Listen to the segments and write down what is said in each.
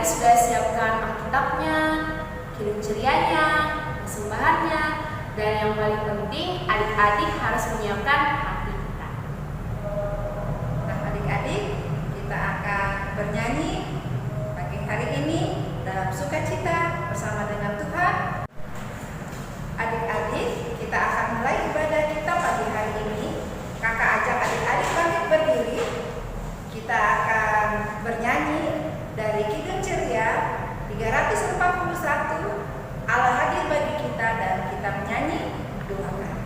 adik-adik sudah siapkan Alkitabnya, Kidung Cerianya, persembahannya, dan yang paling penting adik-adik harus menyiapkan hati kita. Nah, adik-adik, kita akan bernyanyi pagi hari ini dalam sukacita bersama dengan Tuhan. Adik-adik, kita akan mulai ibadah kita pagi hari ini. Kakak ajak adik-adik bangkit berdiri. Kita akan bernyanyi dari Kidung Ceria 341, Allah hadir bagi kita, dan kita menyanyi dua kali.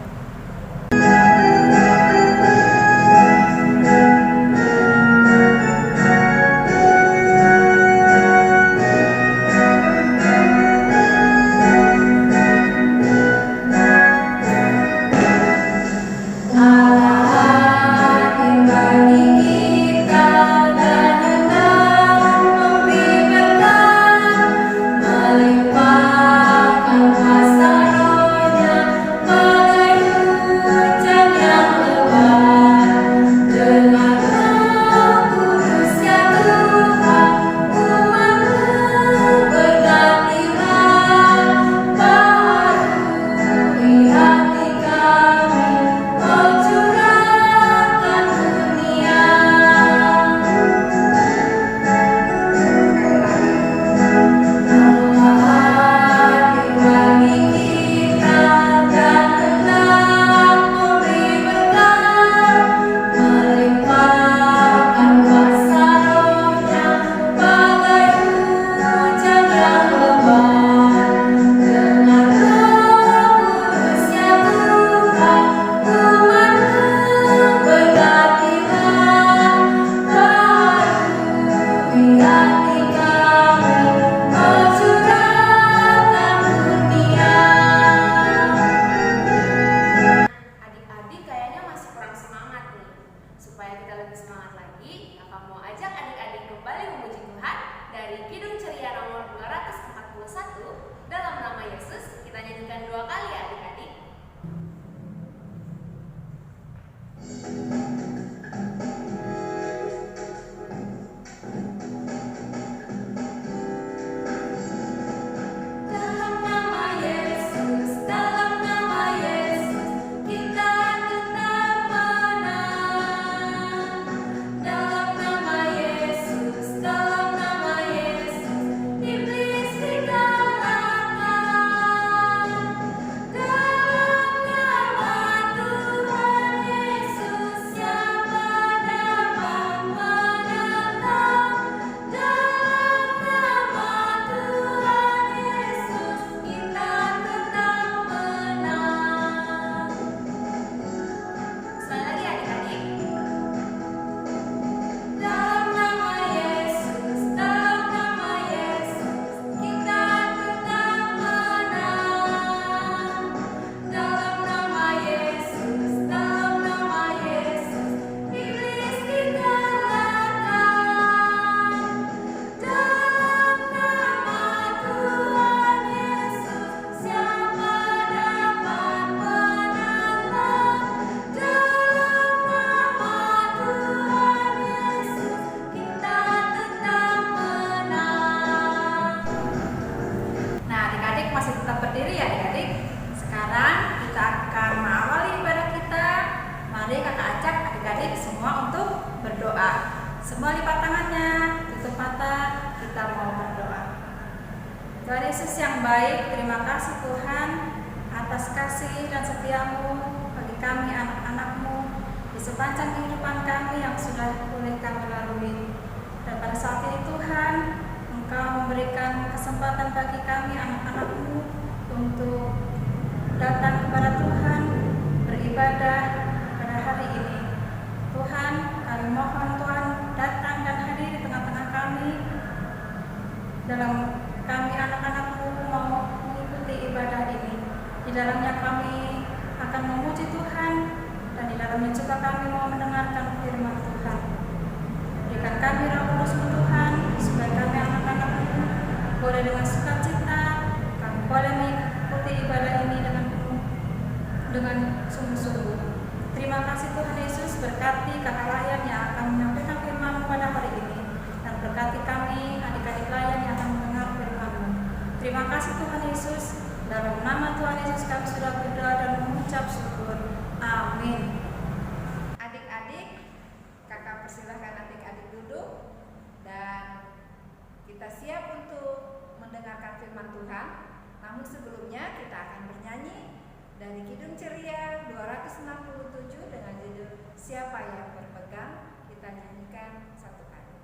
Semua lipat tangannya, tutup mata, kita mau berdoa. Tuhan Yesus yang baik, terima kasih Tuhan atas kasih dan setiamu bagi kami anak-anak-Mu di sepanjang kehidupan kami yang sudah boleh kami lalui. Dan pada saat ini Tuhan, Engkau memberikan kesempatan bagi kami anak-anak-Mu untuk datang kepada Tuhan, beribadah pada hari ini. Tuhan, kami mohon Tuhan datang dan hadir di tengah-tengah kami. Dalam kami anak-anak-Mu mau mengikuti ibadah ini. Di dalamnya kami akan memuji Tuhan, dan di dalamnya juga kami mau mendengarkan firman Tuhan. Berikan kami Roh Kudus-Mu Tuhan, supaya kami anak-anak-Mu boleh dengan sukacita, kami boleh mengikuti ibadah ini dengan sungguh-sungguh. Terima kasih Tuhan Yesus, berkati kakak layan yang akan menyampaikan firman pada hari ini, dan berkati kami adik-adik layan yang Terima kasih Tuhan Yesus. Dalam nama Tuhan Yesus kami sudah berdoa dan mengucap syukur. Amin. Adik-adik, kakak persilahkan adik-adik duduk dan kita siap untuk mendengarkan firman Tuhan. Namun sebelumnya kita akan bernyanyi dari Kidung Ceria 267 dengan judul Siapa yang Berpegang. Kita nyanyikan satu kali.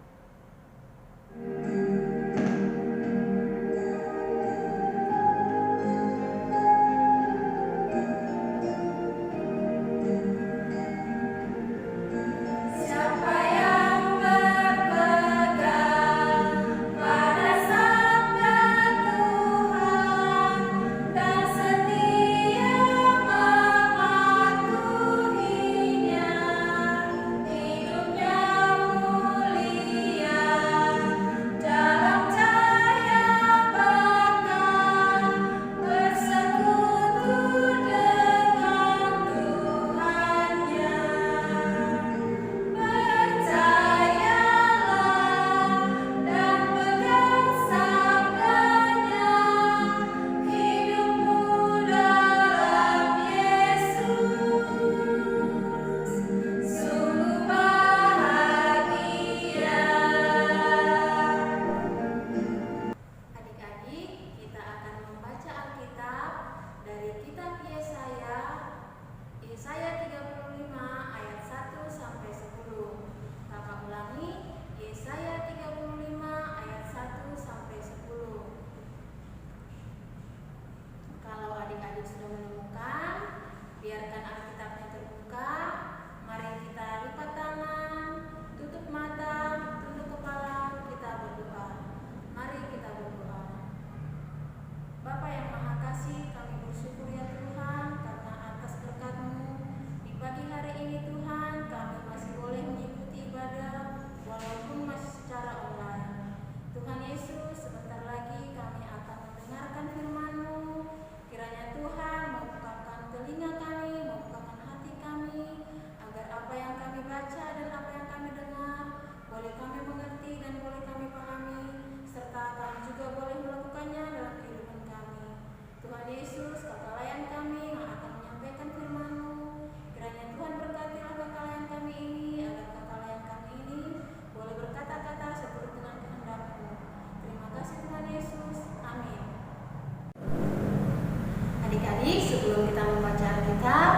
Adik-adik, sebelum kita membaca Alkitab,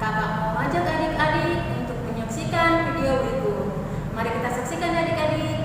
kakak mau ajak adik-adik untuk menyaksikan video berikut. Mari kita saksikan adik-adik.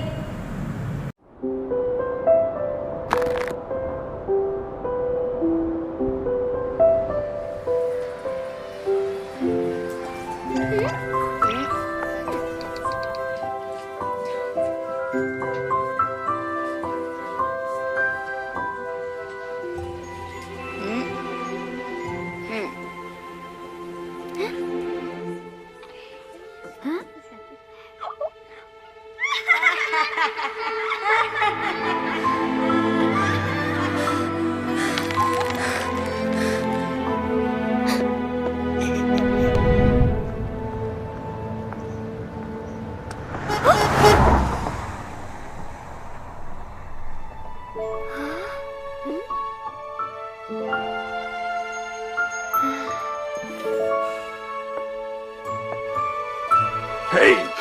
Hey!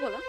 Voilà.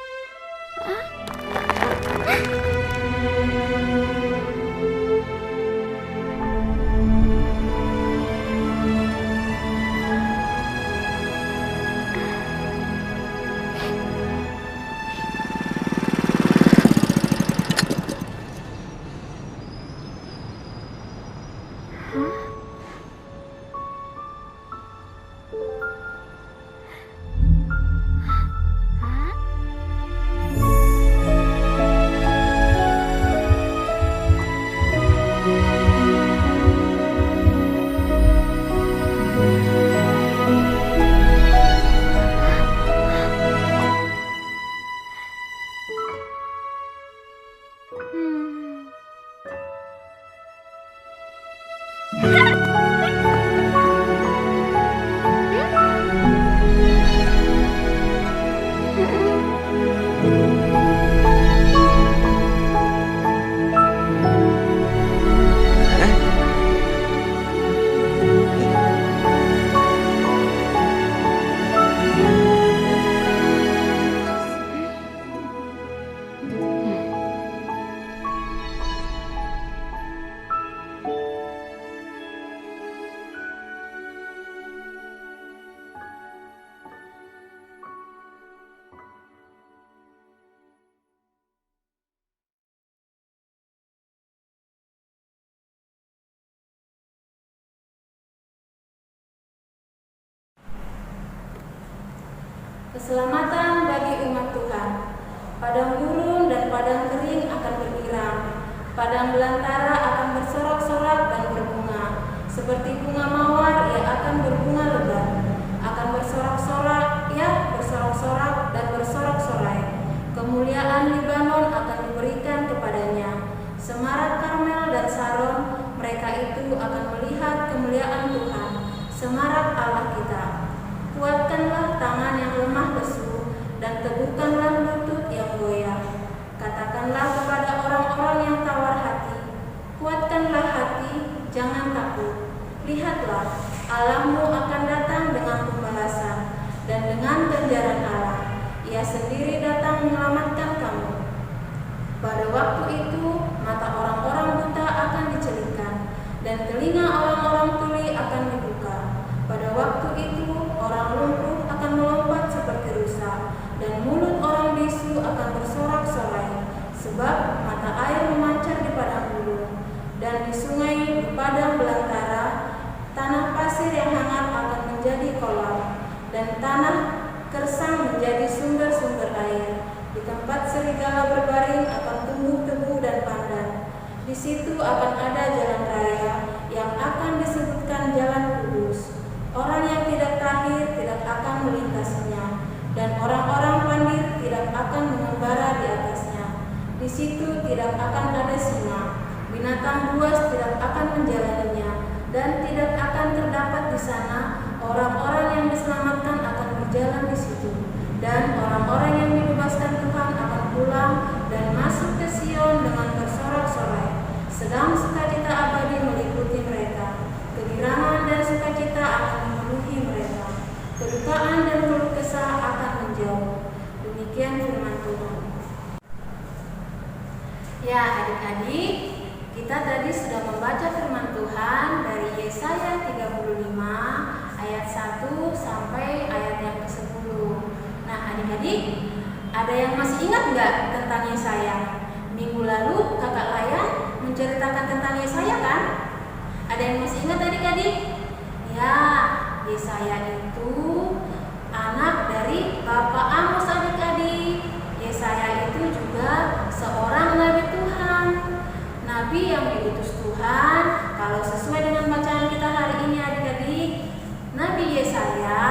keselamatan bagi umat Tuhan. Padang gurun dan padang kering akan bergirang, padang belantara akan bersorak-sorak dan berbunga. Seperti bunga mawar, ia akan berbunga lebat, akan bersorak-sorak, ya bersorak-sorak dan bersorak-sorai. Kemuliaan Libanon akan diberikan kepadanya. Semarak Karmel dan Saron, mereka itu akan melihat kemuliaan Tuhan, semarak Allah kita. Kuatkanlah tangan yang lemah lesu, dan teguhkanlah lutut yang goyah. Katakanlah kepada orang-orang yang tawar hati, kuatkanlah hati, jangan takut. Lihatlah, Allahmu akan datang dengan pembalasan, dan dengan ganjaran Allah. Ia sendiri datang menyelamatkan kamu. Pada waktu itu, mata orang-orang buta akan dicelitkan, dan telinga orang-orang tuli akan dibuka. Pada waktu itu, orang lumpuh akan melompat seperti rusa, dan mulut orang bisu akan bersorak-sorai, sebab mata air memancar di padang gurun, dan di sungai di padang belantara. Tanah pasir yang hangat akan menjadi kolam, dan tanah kersang menjadi sumber-sumber air. Di tempat serigala berbaring akan tumbuh tebu dan pandan. Di situ akan ada jalan raya yang akan disebutkan Jalan Kudus. Orang yang tidak tahir tidak akan melintasinya, dan orang-orang pandit tidak akan mengembara di atasnya. Di situ tidak akan ada singa, binatang buas tidak akan menjalaninya, dan tidak akan terdapat di sana orang-orang yang diselamatkan akan berjalan di situ. Dan orang-orang yang dibebaskan Tuhan akan pulang dan masuk ke Sion dengan bersorak-sorai. Sedang sukacita abadi meliputi mereka. Kegirangan dan sukacita akan memenuhi mereka. Kedukaan dan keluh kesah akan menjauh. Demikian firman Tuhan. Ya adik-adik, kita tadi sudah membaca firman Tuhan dari Yesaya 35 ayat 1 sampai ayat yang ke-10. Nah adik-adik, ada yang masih ingat nggak tentang Yesaya? Minggu lalu kakak Layan menceritakan tentang Yesaya kan? Ada yang masih ingat adik-adik? Ya, Yesaya itu anak dari Bapak Amos adik-adik. Yesaya itu juga seorang nabi Tuhan, nabi yang diutus Tuhan. Kalau sesuai dengan bacaan kita hari ini adik-adik, Nabi Yesaya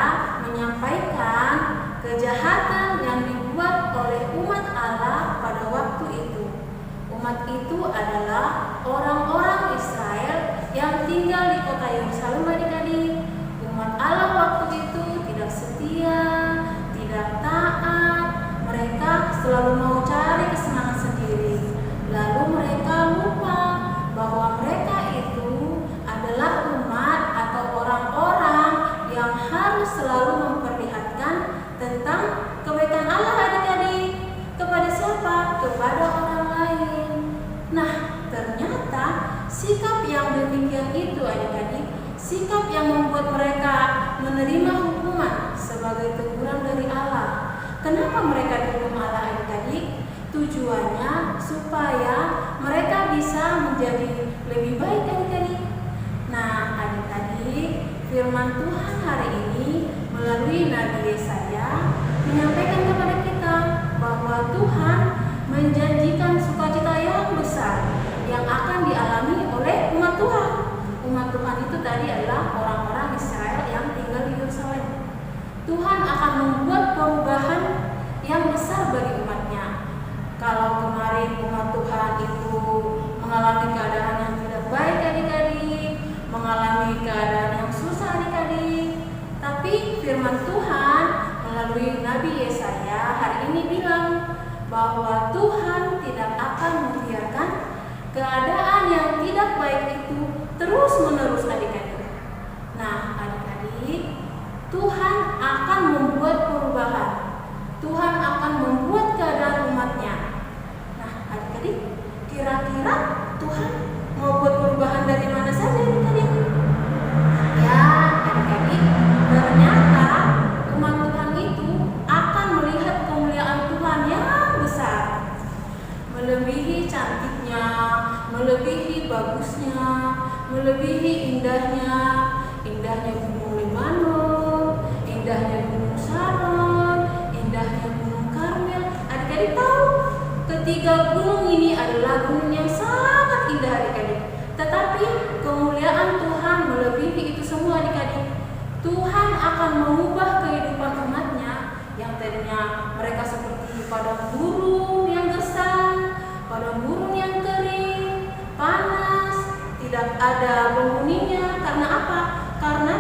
menyampaikan kejahatan yang dibuat oleh umat Allah pada waktu itu. Umat itu adalah orang-orang Israel yang tinggal di kota Yerusalem adik-adik. Umat Allah waktu itu tidak setia, tidak taat. Mereka selalu mau cari kesenangan sendiri. Lalu mereka lupa bahwa mereka itu adalah umat atau orang-orang yang harus selalu memperlihatkan tentang kebaikan Allah adik-adik. Kepada siapa? Kepada orang lain. Nah, ternyata sikap yang demikian itu adik-adik, sikap yang membuat mereka menerima hukuman sebagai teguran dari Allah. Kenapa mereka dihukum Allah adik-adik? Tujuannya supaya mereka bisa menjadi lebih baik adik-adik. Nah adik-adik, firman Tuhan hari ini melalui Nabi Yesaya menyampaikan kepada kita bahwa Tuhan menjanjikan sukacita yang besar yang akan dialami oleh umat Tuhan. Umat Tuhan itu tadi adalah orang-orang Israel yang tinggal di Yerusalem. Tuhan akan membuat perubahan yang besar bagi umatnya. Kalau kemarin umat Tuhan itu mengalami keadaan yang tidak baik adik-adik, mengalami keadaan yang susah adik-adik, tapi firman Tuhan melalui Nabi Yesaya hari ini bilang bahwa Tuhan tidak akan membiarkan keadaan yang tidak baik itu terus-menerus adik-adik. Nah adik-adik, Tuhan akan membuat perubahan. Tuhan akan membuat keadaan umatnya. Nah adik-adik, kira-kira Tuhan mau buat perubahan dari mana saja adik-adik? Ya adik-adik, ternyata umat Tuhan itu akan melihat kemuliaan Tuhan yang besar, melebihi cantiknya, melebihi bagusnya, melebihi indahnya Gunung Libanon,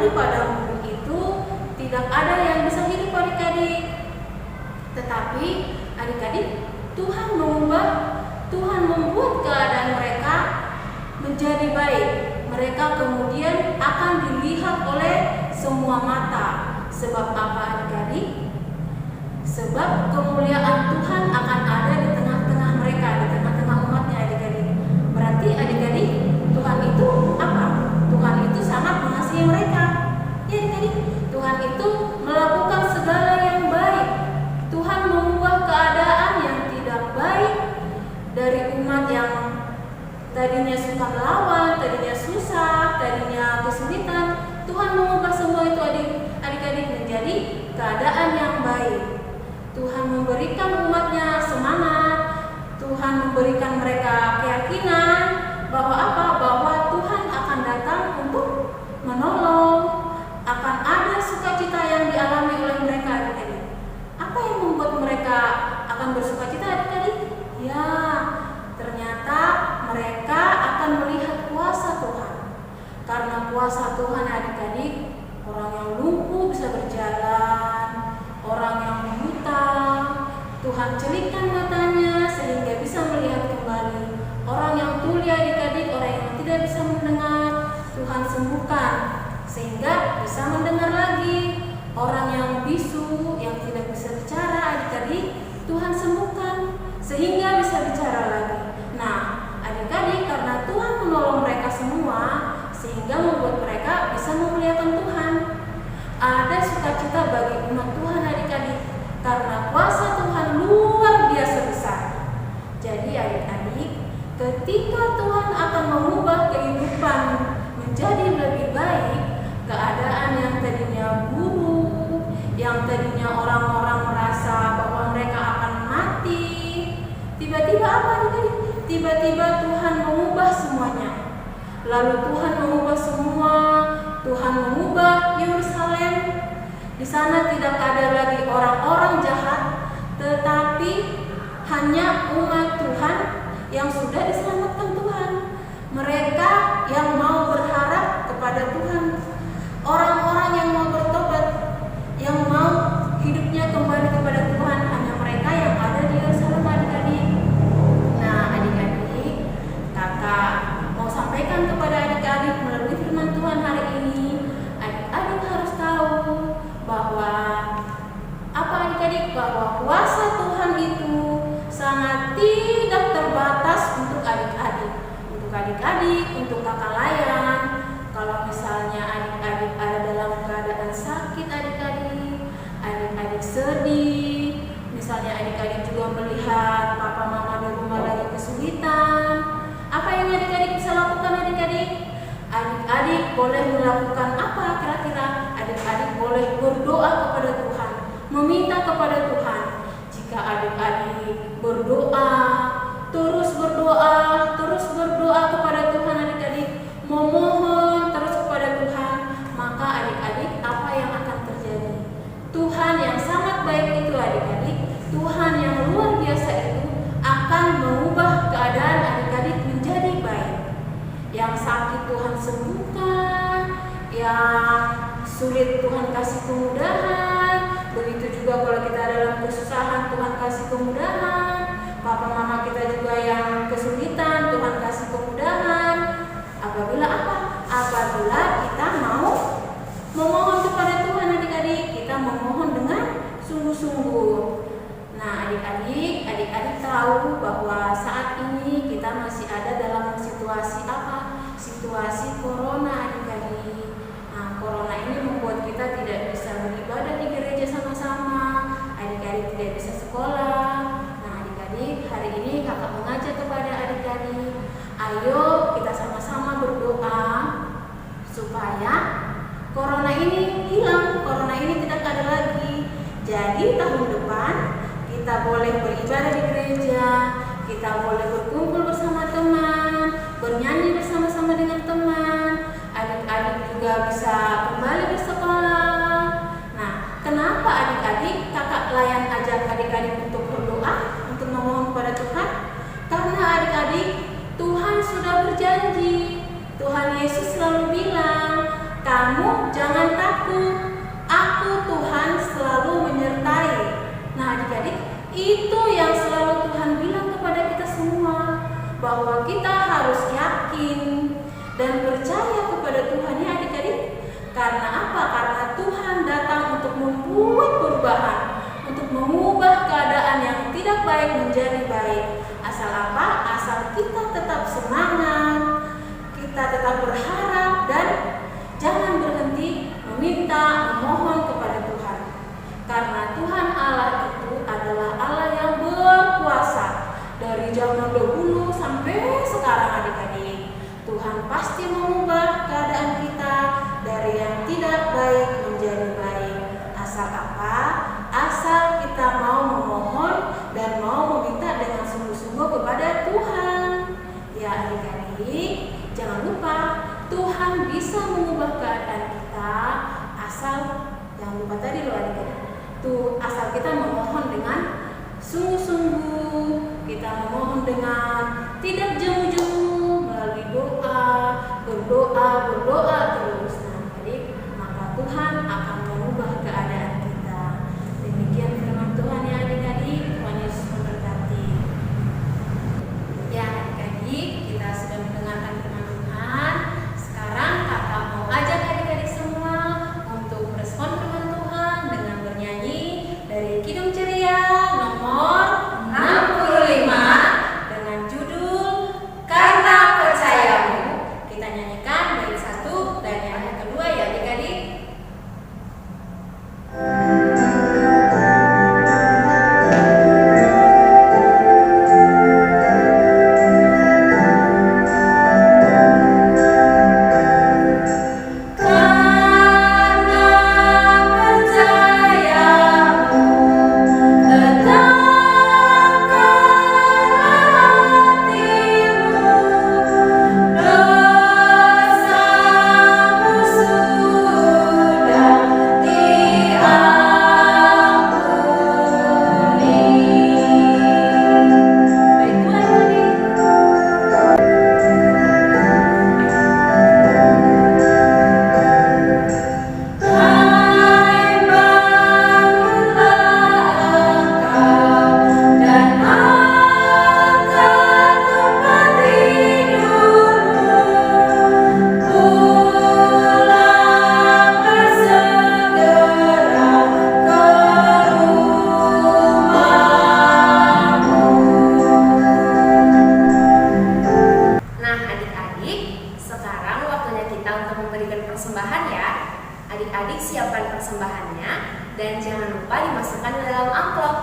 ditanam pada bumi itu tidak ada yang bisa hidup adik-adik. Tetapi adik-adik, Tuhan membuat keadaan mereka menjadi baik. Mereka kemudian akan dilihat oleh semua mata. Sebab apa adik-adik? Sebab kemuliaan Tuhan akan ada di tengah-tengah mereka, di tengah-tengah umatnya adik-adik. Berarti adik-adik, Tuhan itu apa? Tuhan itu sangat mengasihi mereka. Ya adik-adik, Tuhan itu melakukan segala yang baik. Tuhan mengubah keadaan yang tidak baik dari umat yang tadinya suka melawan, tadinya susah, tadinya kesulitan. Tuhan mengubah semua itu adik-adik menjadi keadaan yang baik. Tuhan memberikan umatnya semangat. Tuhan memberikan mereka keyakinan bahwa apa? Bahwa Tuhan akan datang untuk menolong. Akan ada sukacita yang dialami oleh mereka adik-adik. Apa yang membuat mereka akan bersukacita adik-adik? Ya, ternyata mereka akan melihat kuasa Tuhan. Karena kuasa Tuhan adik-adik, orang yang lumpuh bisa berjalan, orang yang buta Tuhan celitkan matanya sehingga bisa melihat kembali. Orang yang tuli adik-adik, orang yang tidak bisa mendengar, Tuhan sembuhkan sehingga bisa mendengar lagi. Orang yang bisu, yang tidak bisa bicara adik-adik, Tuhan sembuhkan sehingga bisa bicara lagi. Nah, adik-adik, karena Tuhan menolong mereka semua sehingga membuat mereka bisa memuliakan Tuhan. Ada sukacita bagi umat Tuhan adik-adik karena kuasa Tuhan luar biasa besar. Jadi adik-adik, ketika Tuhan akan mengubah kehidupan menjadi lebih baik, keadaan yang tadinya buruk, yang tadinya orang-orang merasa bahwa mereka akan mati, tiba-tiba apa adik-adik? Tiba-tiba Tuhan mengubah semuanya. Lalu Tuhan mengubah semua. Tuhan mengubah Yerusalem. Di sana tidak ada lagi orang-orang jahat, tetapi hanya umat Tuhan yang sudah diselamatkan Tuhan. Mereka yang mau berharap kepada Tuhan, orang-orang yang mau bertobat, yang mau hidupnya kembali kepada Tuhan, hanya mereka yang ada di Yerusalem adik-adik. Nah adik-adik, kakak mau sampaikan kepada adik-adik melalui firman Tuhan hari ini. Adik-adik harus tahu bahwa apa adik-adik? Bahwa kuasa Tuhan itu sangat tidak terbatas untuk adik-adik. Untuk adik-adik, untuk kakak layan. Kalau misalnya adik-adik ada dalam keadaan sakit adik-adik sedih, misalnya adik-adik juga melihat papa mama di rumah lagi kesulitan, apa yang adik-adik bisa lakukan adik-adik? Adik-adik boleh melakukan apa kira-kira? Adik-adik boleh berdoa kepada Tuhan, meminta kepada Tuhan. Jika adik-adik berdoa, terus berdoa kepada Tuhan adik-adik, memohon terus kepada Tuhan, maka adik-adik apa yang akan terjadi? Tuhan yang sangat baik itu adik-adik, Tuhan yang luar biasa itu akan mengubah keadaan adik-adik menjadi baik. Yang sakit Tuhan sembuhkan, yang sulit Tuhan kasih kemudahan. Begitu juga kalau kita dalam kesusahan, Tuhan kasih kemudahan. Papa mama kita juga yang kesulitan, Tuhan kasih kemudahan. Apabila apa? Apabila kita mau memohon kepada Tuhan adik-adik, kita memohon dengan sungguh-sungguh. Nah adik-adik tahu bahwa saat ini kita masih ada dalam situasi apa? Situasi corona adik-adik. Nah corona ini membuat kita tidak bisa beribadah di gereja sama-sama, adik-adik tidak bisa sekolah. Nah adik-adik, hari ini kakak mengajak kepada adik-adik, ayo kita sama-sama berdoa supaya corona ini hilang, corona ini tidak ada lagi. Jadi tahun depan kita boleh beribadah di gereja, kita boleh berkumpul bersama teman, bernyanyi bersama-sama dengan teman, adik-adik juga bisa kembali bersekolah. Nah, kenapa adik-adik kakak layan ajak adik-adik untuk berdoa, untuk memohon kepada Tuhan? Karena adik-adik, Tuhan sudah berjanji. Tuhan Yesus selalu bilang, kamu jangan takut, aku Tuhan selalu menyertai. Nah adik-adik, itu yang selalu Tuhan bilang kepada kita semua, bahwa kita harus yakin dan percaya kepada Tuhan ya adik-adik. Karena apa? Karena Tuhan datang untuk membuat perubahan, untuk mengubah keadaan yang tidak baik menjadi baik. Asal apa? Asal kita tetap semangat, kita tetap berharap, dan jangan berhenti meminta, memohon kepada Tuhan. Karena Tuhan Allah itu adalah Allah yang berkuasa. Dari zaman dahulu sampai sekarang adik-adik, Tuhan pasti mengubah keadaan kita dari yang tidak baik menjadi baik. Asal apa? Asal kita mau memohon dan mau meminta dengan sungguh-sungguh kepada Tuhan. Ya adik-adik, jangan lupa Tuhan bisa mengubah keadaan kita asal, jangan lupa tadi loh adik-adik, tuh asal kita memohon dengan sungguh-sungguh, kita memohon dengan tidak jemu-jemu, melalui berdoa terus. Nah, jadi maka Tuhan akan mengubah keadaan kita. Demikian firman Tuhan ya adik-adik. Tuhan Yesus memberkati. Ya adik-adik, kita sudah mendengarkan firman Tuhan. Sekarang kakak mau ajak adik-adik semua untuk merespon firman Tuhan dengan bernyanyi dari Kidung Ceria nomor 65 dengan judul Karena Percayamu. Kita nyanyikan bait 1 dan yang kedua ya adik-adik. Adik-adik siapkan persembahannya dan jangan lupa dimasukkan ke dalam amplop.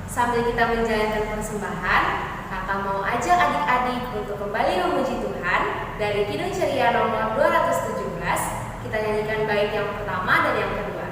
Sambil kita menjalankan persembahan, kakak mau ajak adik-adik untuk kembali memuji Tuhan dari Kidung Ceria nomor 217. Kita nyanyikan bait yang pertama dan yang kedua.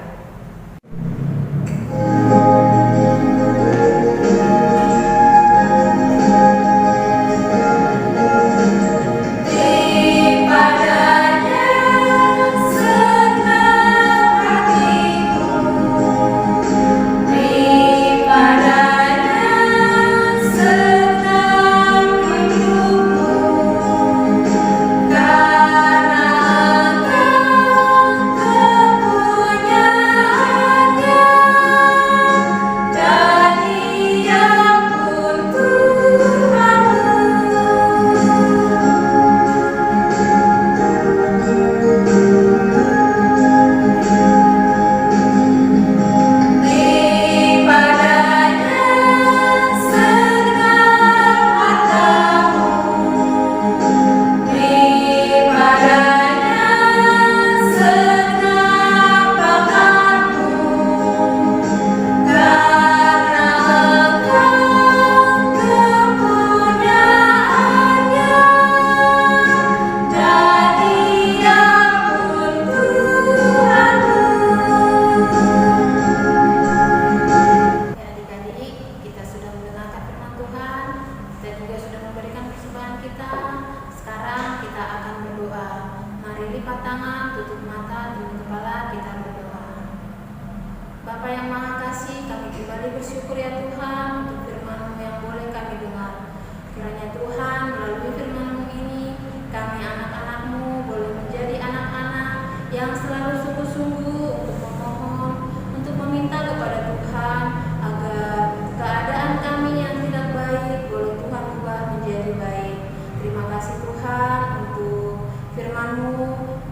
Bapa yang Maha Kasih, kami kembali bersyukur ya Tuhan untuk firman-Mu yang boleh kami dengar. Kiranya Tuhan melalui firman-Mu ini, kami anak-anak-Mu boleh menjadi anak-anak yang selalu sungguh-sungguh untuk memohon, untuk meminta kepada Tuhan agar keadaan kami yang tidak baik boleh Tuhan ubah menjadi baik. Terima kasih Tuhan untuk firman-Mu.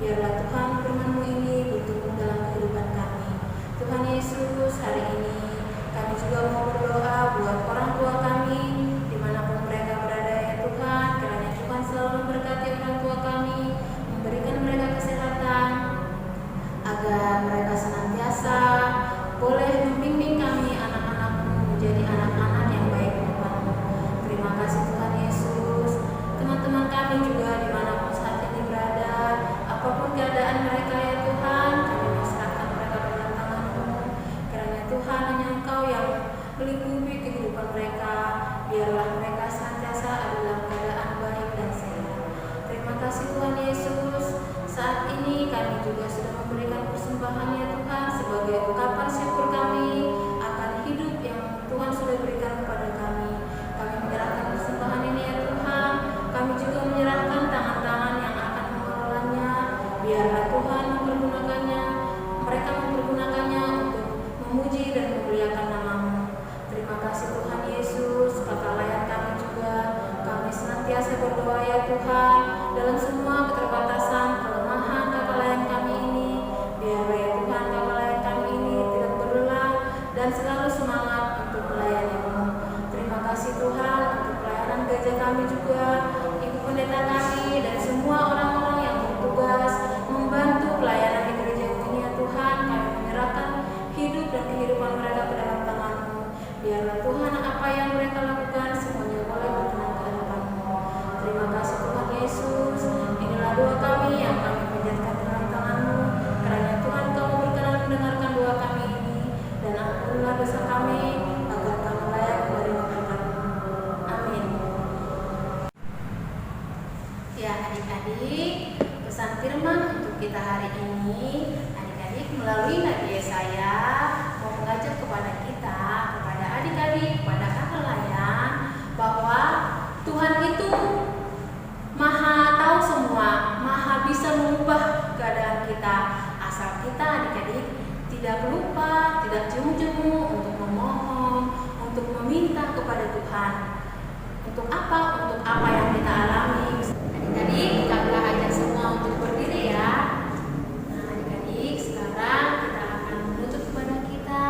Biarlah Tuhan firman-Mu ini bertumbuh dalam kehidupan kami. Tuhan Yesus, hari ini kami juga mau berdoa buat orang tua kami dimanapun mereka berada ya Tuhan. Kiranya Tuhan selalu memberkati orang tua kami, memberikan mereka kesehatan agar mereka senantiasa boleh membimbing kami anak-anak-Mu menjadi anak-anak yang baik Tuhan-Mu. Terima kasih Tuhan Yesus. Teman-teman kami juga dimanapun saat ini berada, apapun keadaan mereka ya Tuhan, kami serahkan mereka dalam tangan-Mu. Kiranya Tuhan hanya Engkau yang melingkupi kehidupan mereka. Biarlah mereka senantiasa ada dalam keadaan baik dan sehat. Terima kasih Tuhan Yesus. Saat ini kami juga sudah memberikan persembahan ya Tuhan sebagai ungkapan syukur kami akan hidup yang Tuhan sudah berikan kepada kami. Kami menyerahkan persembahan ini ya Tuhan. Kami juga menyerahkan tangan-tangan yang akan mengelolanya. Biarlah Tuhan mempergunakannya, mereka mempergunakannya untuk memuji dan memuliakan nama-Mu. Terima kasih Tuhan Yesus. Kakak layan kami juga, kami senantiasa berdoa ya Tuhan dalam semua keterbatasan, kelemahan kakak layan kami ini. Biarlah ya Tuhan kakak layan kami ini tidak berlelah dan selalu semangat untuk melayani-Mu. Terima kasih Tuhan untuk pelayanan gereja kami juga, Ibu Pendeta kami dan semua orang-orang yang bertugas membantu pelayanan di gereja ini ya Tuhan. Kami menyerahkan hidup dan kehidupan mereka ke dalam tangan-Mu. Biarlah Tuhan apa yang mereka lakukan semuanya boleh berkenan ke hadapan-Mu. Terima kasih Tuhan Yesus. Inilah doa kami yang kami panjatkan ke dalam tangan-Mu. Kiranya Tuhan Kau berkenan mendengarkan doa kami ini dan ampunilah dosa kami agar kami layak menerima berkat-Mu. Amin. Ya adik-adik, pesan firman untuk kita hari ini, adik-adik melalui Nabi Yesaya mau mengajak kepada kita, kepada adik-adik, kepada kakak layan, bahwa Tuhan itu Maha tahu semua, Maha bisa mengubah keadaan kita, asal kita adik-adik tidak lupa, tidak jemu-jemu untuk memohon, untuk meminta kepada Tuhan. Untuk apa? Untuk apa yang kita alami. Adik-adik, kakak ajak semua untuk berdiri ya. Nah adik-adik, sekarang kita akan menuntut kepada kita.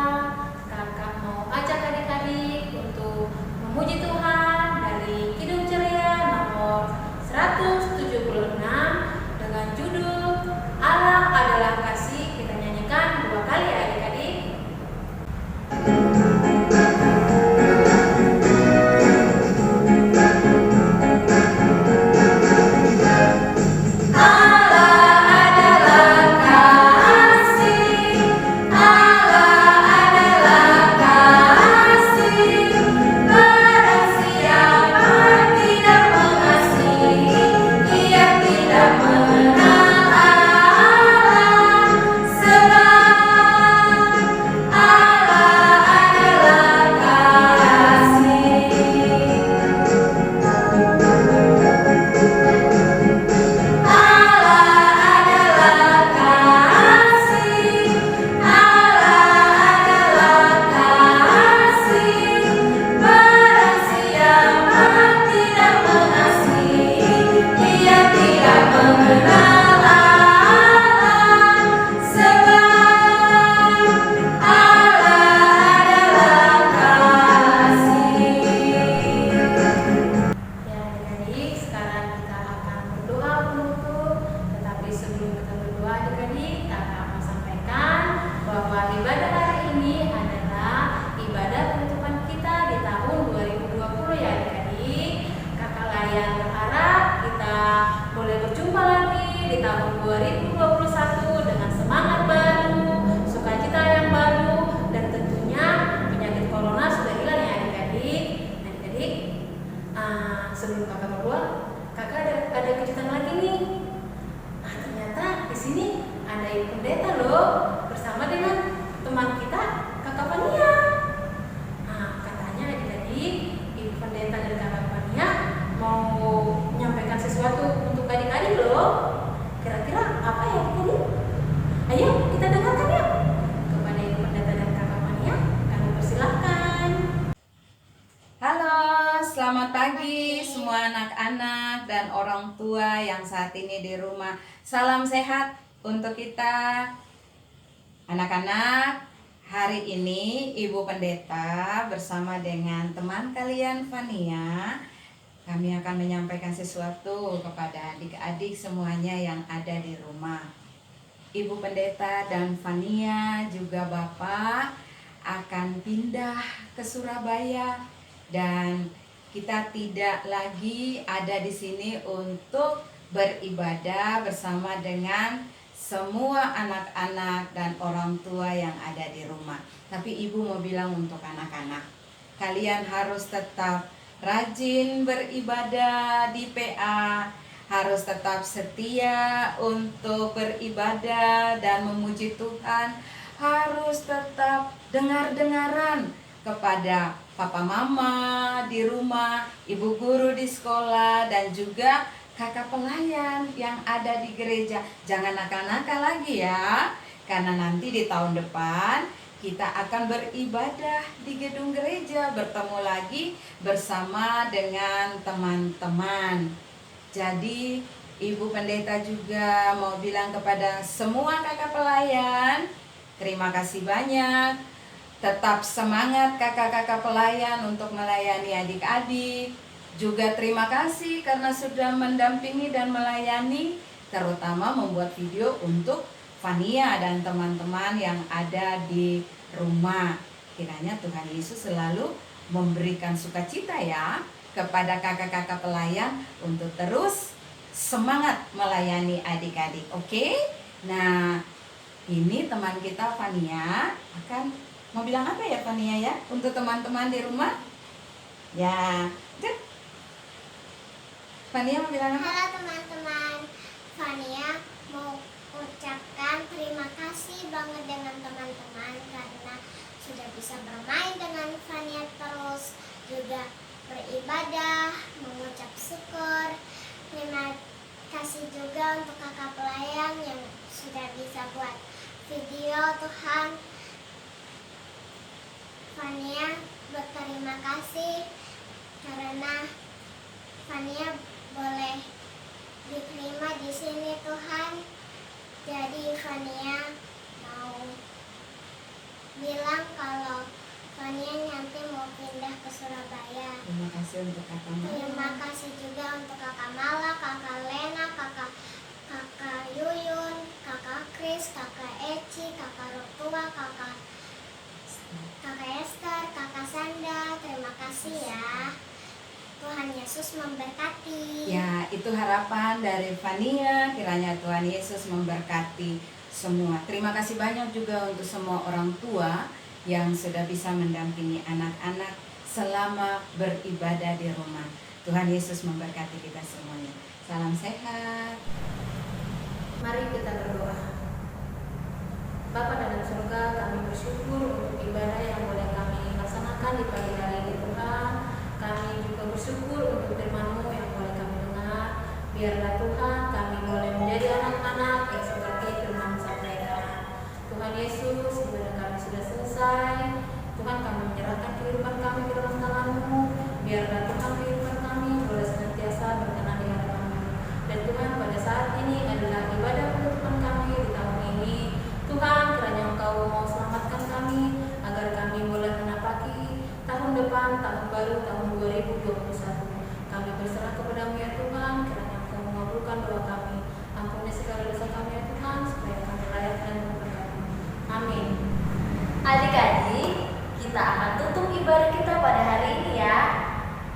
Kakak mau ajak adik-adik untuk memuji Tuhan dari Kidung Ceria nomor 176 dengan judul Allah adalah kasih. Kita nyanyikan 2 kali ya adik-adik. Sebelum kakak berdua, kakak ada kejutan lagi nih. Nah, ternyata di sini ada ibu pendeta loh, bersama dengan teman kita, kakak Fania. Nah, katanya adik-adik, ibu pendeta dan kakak Fania mau menyampaikan sesuatu untuk adik-adik loh. Kira-kira apa ya? semua anak-anak dan orang tua yang saat ini di rumah. Salam sehat untuk kita. Anak-anak, hari ini Ibu Pendeta bersama dengan teman kalian Fania, kami akan menyampaikan sesuatu kepada adik-adik semuanya yang ada di rumah. Ibu Pendeta dan Fania juga Bapak akan pindah ke Surabaya dan kita tidak lagi ada di sini untuk beribadah bersama dengan semua anak-anak dan orang tua yang ada di rumah. Tapi Ibu mau bilang untuk anak-anak, kalian harus tetap rajin beribadah di PA, harus tetap setia untuk beribadah dan memuji Tuhan, harus tetap dengar-dengaran kepada papa mama di rumah, ibu guru di sekolah, dan juga kakak pelayan yang ada di gereja. Jangan nakal-nakal lagi ya, karena nanti di tahun depan kita akan beribadah di gedung gereja, bertemu lagi bersama dengan teman-teman. Jadi Ibu Pendeta juga mau bilang kepada semua kakak pelayan, terima kasih banyak. Tetap semangat kakak-kakak pelayan untuk melayani adik-adik. Juga terima kasih karena sudah mendampingi dan melayani, terutama membuat video untuk Fania dan teman-teman yang ada di rumah. Kiranya Tuhan Yesus selalu memberikan sukacita ya kepada kakak-kakak pelayan untuk terus semangat melayani adik-adik. Oke? Nah, ini teman kita Fania akan mau bilang apa ya Fania ya untuk teman-teman di rumah? Ya, Fania mau bilang apa? Halo teman-teman, Fania mau ucapkan terima kasih banget dengan teman-teman karena sudah bisa bermain dengan Fania terus, juga beribadah, mengucap syukur. Terima kasih juga untuk kakak pelayan yang sudah bisa buat video. Tuhan, Fania berterima kasih karena Fania boleh diterima di sini Tuhan. Jadi Fania mau bilang kalau Fania nanti mau pindah ke Surabaya. Terima kasih untuk kakak Mala. Terima kasih juga untuk kakak Mala, kakak Lena, kakak Yuyun, kakak Kris, kakak Eci, kakak Rotua, kakak Esther, kakak Sanda. Terima kasih ya. Tuhan Yesus memberkati. Ya, itu harapan dari Fania. Kiranya Tuhan Yesus memberkati semua. Terima kasih banyak juga untuk semua orang tua yang sudah bisa mendampingi anak-anak selama beribadah di rumah. Tuhan Yesus memberkati kita semuanya. Salam sehat. Mari kita berdoa. Bapa dalam surga, kami bersyukur untuk ibadah yang boleh kami laksanakan di pagi hari ini Tuhan. Kami juga bersyukur untuk firman-Mu yang boleh kami dengar. Biarlah Tuhan kami boleh menjadi anak-anak yang seperti firman sampaikan. Tuhan Yesus, ibadah kami sudah selesai. Tuhan, kami menyerahkan kehidupan kami ke dalam tangan-Mu. Biarlah Tuhan kehidupan kami boleh senantiasa berkenan di hadapan-Mu. Dan Tuhan, pada saat ini adalah ibadah penutupan kami di tahun ini. Tuhan, kiranya Engkau mau selamatkan kami agar kami boleh menapaki tahun depan, tahun baru, tahun 2021. Kami berserah kepada-Mu ya Tuhan, kiranya Engkau mengabulkan doa kami. Ampuni segala dosa kami ya Tuhan, supaya kami layak dan berkat-Mu. Amin. Adik-adik, kita akan tutup ibadah kita pada hari ini ya.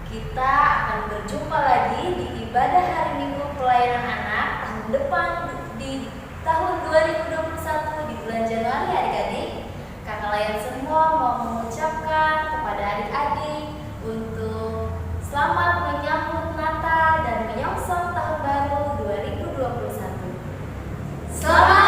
Kita akan berjumpa lagi di ibadah hari Minggu pelayanan anak tahun depan di tahun 2021 di bulan Januari adik-adik. Kakak layan semua mau mengucapkan kepada adik-adik untuk selamat menyambut Natal dan menyongsong tahun baru 2021. Selamat